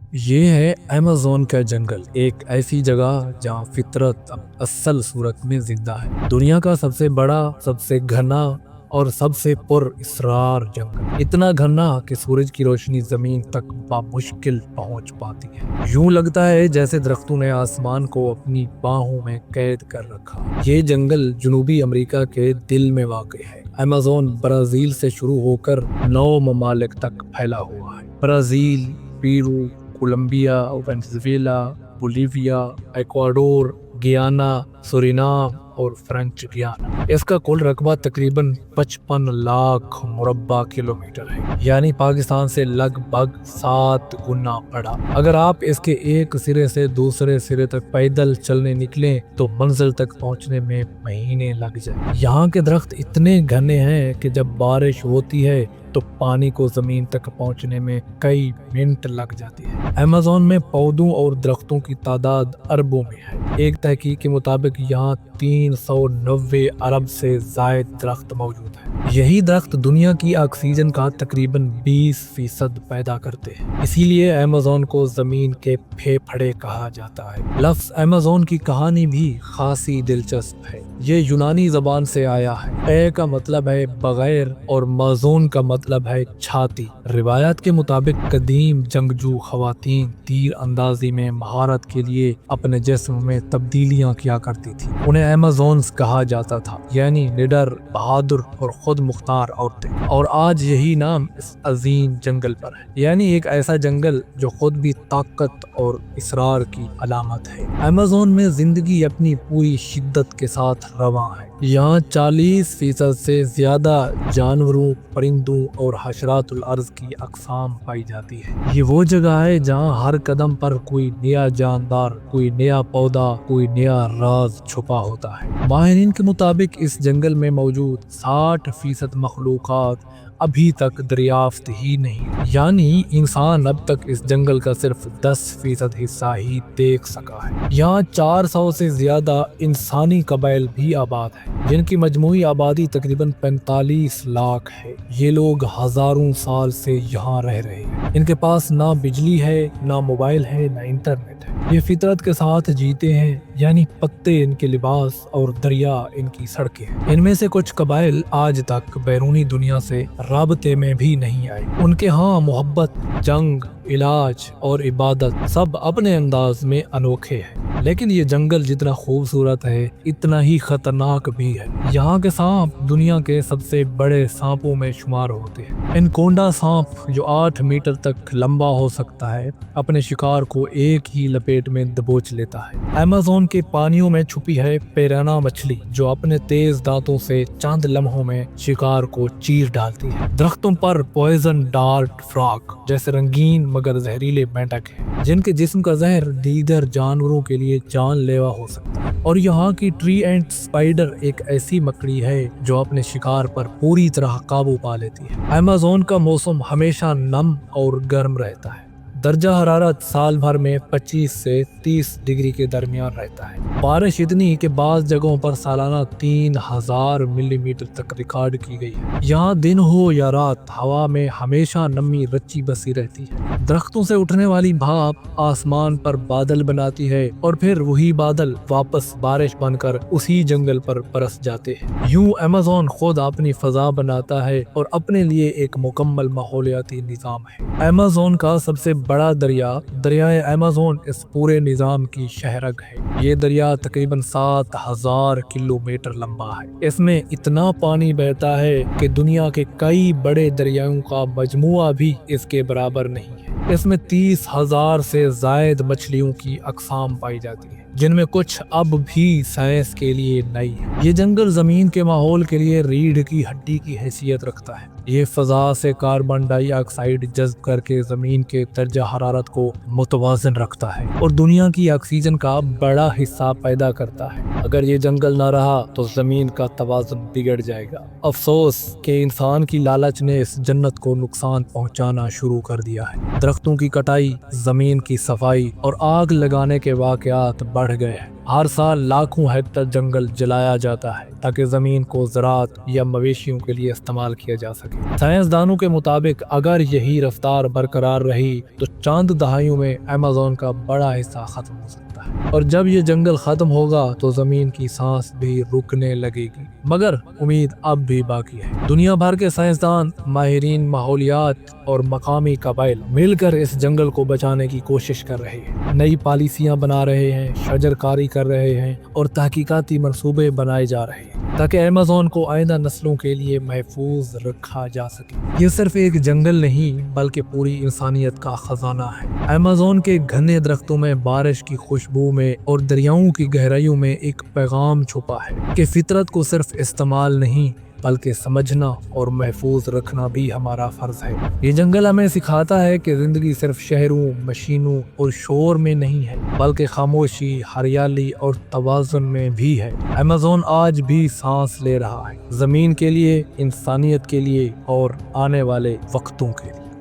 ये है अमेज़न का जंगल, एक ऐसी जगह जहाँ फितरत असल सूरत में जिंदा है। दुनिया का सबसे बड़ा, सबसे घना और सबसे पुरअसरार जंगल। इतना घना कि सूरज की रोशनी जमीन तक बामुश्किल पहुंच पाती है। यूं लगता है जैसे दरख्तों ने आसमान को अपनी बाहों में कैद कर रखा। ये जंगल जनूबी अमेरिका के दिल में वाक़ है। अमेज़न ब्राजील से शुरू होकर 9 ममालिक तक फैला हुआ है। Brazil, Peru, Colombia, Venezuela, Bolivia, Ecuador, Guyana, Suriname और फ्रेंच गियाना। इसका कुल रकबा तकरीबन 55 लाख मुरब्बा किलोमीटर है, यानी पाकिस्तान से लगभग 7 गुना बड़ा। अगर आप इसके एक सिरे से दूसरे सिरे तक पैदल चलने निकलें तो मंजिल तक पहुंचने में महीने लग जाए। यहाँ के दरख्त इतने घने हैं कि जब बारिश होती है तो पानी को जमीन तक पहुंचने में कई मिनट लग जाती है। अमेज़न में पौधों और दरख्तों की तादाद अरबों में है। एक तहकीक के मुताबिक यहाँ 390 अरब से जायद दरख्त मौजूद है। यही दरख्त दुनिया की ऑक्सीजन का तकरीबन 20% पैदा करते हैं। इसीलिए अमेज़न को जमीन के फेफड़े कहा जाता है। लफ्ज अमेज़न की कहानी भी खासी दिलचस्प है। ये यूनानी जबान से आया है। ए का मतलब है बगैर और मज़ून का मतलब है छाती। रिवायत के मुताबिक कदीम जंगजू खवातीन तीर अंदाजी में महारत के लिए अपने जिस्म में तब्दीलियां किया करती थी। उन्हें अमेज़न्स कहा जाता था, यानी निडर, बहादुर और खुद मुख्तार औरतें। और आज यही नाम इस अजीम जंगल पर है, यानी एक ऐसा जंगल जो खुद भी ताकत और इसरार की अलामत है। अमेज़न में जिंदगी अपनी पूरी शिद्दत के साथ रवां है। यहाँ 40% से ज्यादा जानवरों, परिंदों और हशरातुल अर्ज की अक़साम पाई जाती है। ये वो जगह है जहाँ हर कदम पर कोई नया जानदार, कोई नया पौधा, कोई नया राज छुपा होता है। माहिरीन के मुताबिक इस जंगल में मौजूद 60% मखलूक़ात अभी तक दरियाफ्त ही नहीं, यानी इंसान अब तक इस जंगल का सिर्फ 10% हिस्सा ही देख सका है। यहाँ 400 से ज्यादा इंसानी कबाइल भी आबाद हैं, जिनकी मजमूई आबादी तकरीबन 45 लाख है। ये लोग हजारों साल से यहाँ रह रहे हैं। इनके पास ना बिजली है, ना मोबाइल है, ना इंटरनेट है। ये फितरत के साथ जीते हैं, यानी पत्ते इनके लिबास और दरिया इनकी सड़कें हैं। इनमें से कुछ कबाइल आज तक बैरूनी दुनिया से राबते में भी नहीं आए। उनके यहाँ मोहब्बत, जंग, इलाज और इबादत सब अपने अंदाज में अनोखे हैं। लेकिन ये जंगल जितना खूबसूरत है इतना ही खतरनाक भी है। यहाँ के सांप दुनिया के सबसे बड़े सांपों में शुमार होते हैं। एनाकोंडा सांप, जो 8 मीटर तक लंबा हो सकता है, अपने शिकार को एक ही लपेट में दबोच लेता है। अमेज़न के पानियों में छुपी है पिराना मछली, जो अपने तेज दांतों से चंद लम्हों में शिकार को चीर डालती है। दरख्तों पर पॉइजन डार्ट फ्रॉग जैसे रंगीन मगर जहरीले मेंढक हैं, जिनके जिस्म का जहर दीगर जानवरों के लिए जानलेवा हो सकता है। और यहाँ की ट्री एंट स्पाइडर एक ऐसी मकड़ी है जो अपने शिकार पर पूरी तरह काबू पा लेती है। अमेज़न का मौसम हमेशा नम और गर्म रहता है। दर्जा हरारत साल भर में 25 से 30 डिग्री के दरमियान रहता है। बारिश इतनी कि बाज़ जगहों पर सालाना 3000 मिलीमीटर तक रिकॉर्ड की गई है। यहाँ दिन हो या रात हवा में हमेशा नमी रची बसी रहती है। दरख्तों से उठने वाली भाप आसमान पर बादल बनाती है और फिर वही बादल वापस बारिश बनकर उसी जंगल पर बरस जाते हैं। यूं अमेज़न खुद अपनी फजा बनाता है और अपने लिए एक मुकम्मल माहौलियाती निज़ाम है। अमेज़न का सबसे बड़ा दरियाए अमेज़न इस पूरे निज़ाम की शहरग है। ये दरिया तकरीबन 7000 किलोमीटर लंबा है। इसमें इतना पानी बहता है कि दुनिया के कई बड़े दरियाओं का मजमुआ भी इसके बराबर नहीं है। इसमें 30,000 से जायद मछलियों की अक़साम पाई जाती है, जिनमें कुछ अब भी साइंस के लिए नई है। ये जंगल जमीन के माहौल के लिए रीढ़ की हड्डी की हैसियत रखता है। ये फजा से कार्बन डाइऑक्साइड जज्ब करके जमीन के दर्जा हरारत को मुतवाज़िन रखता है और दुनिया की ऑक्सीजन का बड़ा हिस्सा पैदा करता है। अगर ये जंगल ना रहा तो जमीन का तवाज़ुन बिगड़ जाएगा। अफसोस कि इंसान की लालच ने इस जन्नत को नुकसान पहुंचाना शुरू कर दिया है। दरख्तों की कटाई, जमीन की सफाई और आग लगाने के वाकयात बढ़ गए हैं। ہر سال لاکھوں ہیکٹر جنگل جلایا جاتا ہے تاکہ زمین کو زراعت یا مویشیوں کے لیے استعمال کیا جا سکے۔ سائنسدانوں کے مطابق اگر یہی رفتار برقرار رہی تو چند دہائیوں میں ایمیزون کا بڑا حصہ ختم ہو سکتا ہے، اور جب یہ جنگل ختم ہوگا تو زمین کی سانس بھی رکنے لگے گی۔ مگر امید اب بھی باقی ہے۔ دنیا بھر کے سائنسدان، ماہرین ماحولیات اور مقامی قبائل مل کر اس جنگل کو بچانے کی کوشش کر رہے ہیں، نئی پالیسیاں بنا رہے ہیں، شجر کاری کر رہے ہیں اور تحقیقاتی منصوبے بنائے جا رہے ہیں تاکہ ایمیزون کو آئندہ نسلوں کے لیے محفوظ رکھا جا سکے۔ یہ صرف ایک جنگل نہیں بلکہ پوری انسانیت کا خزانہ ہے۔ ایمیزون کے گھنے درختوں میں، بارش کی خوشبو میں اور دریاؤں کی گہرائیوں میں ایک پیغام چھپا ہے کہ فطرت کو صرف استعمال نہیں بلکہ سمجھنا اور محفوظ رکھنا بھی ہمارا فرض ہے۔ یہ جنگل ہمیں سکھاتا ہے کہ زندگی صرف شہروں، مشینوں اور شور میں نہیں ہے بلکہ خاموشی، ہریالی اور توازن میں بھی ہے۔ ایمیزون آج بھی سانس لے رہا ہے، زمین کے لیے، انسانیت کے لیے اور آنے والے وقتوں کے لیے۔